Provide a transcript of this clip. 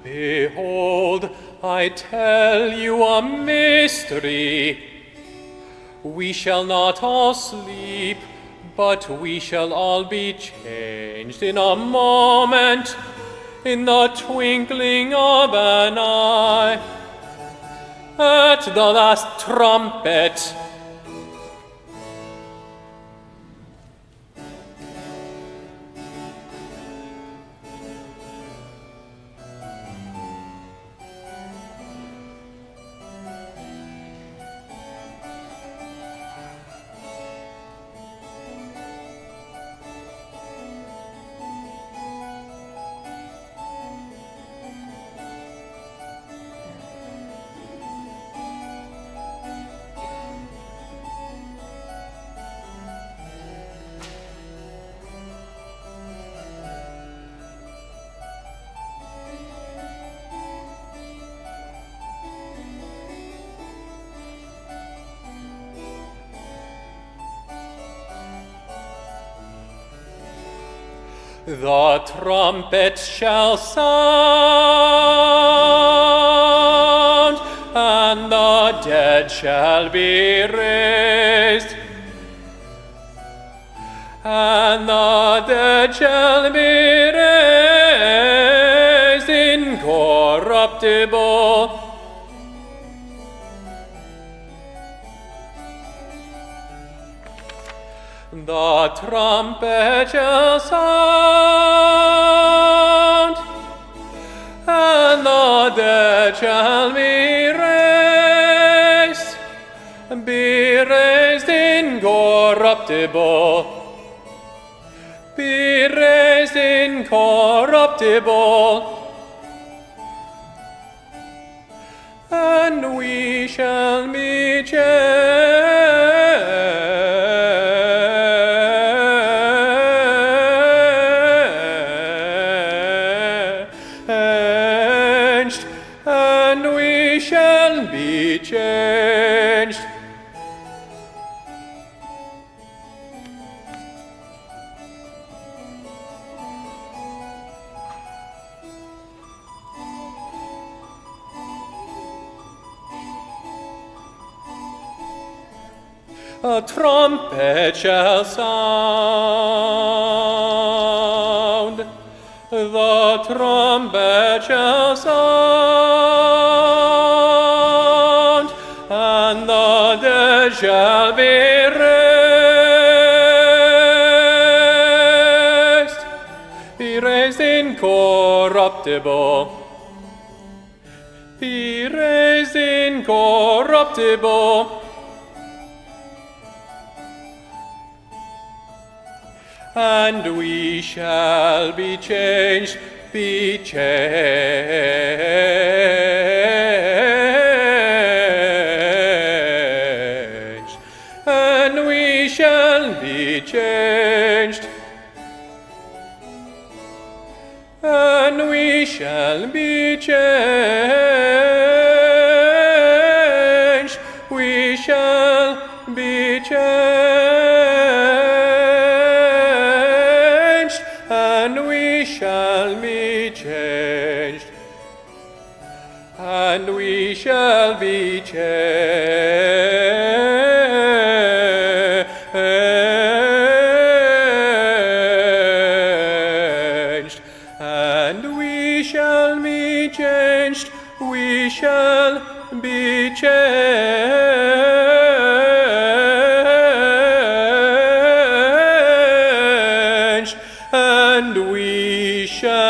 Behold, I tell you a mystery. We shall not all sleep, but we shall all be changed in a moment, in the twinkling of an eye, at the last trumpet. The trumpet shall sound, and the dead shall be raised, and the dead shall be raised incorruptible. The trumpet shall sound, and the dead shall be raised incorruptible, be raised incorruptible, and we shall be changed. Changed. A trumpet shall sound, the trumpet shall sound, and the dead shall be raised incorruptible, be raised incorruptible, and we shall be changed, be changed, and we shall be changed, and we shall be changed, we shall be changed, and we shall be changed, and we shall be changed, and we shall be changed, we shall be changed, and we shall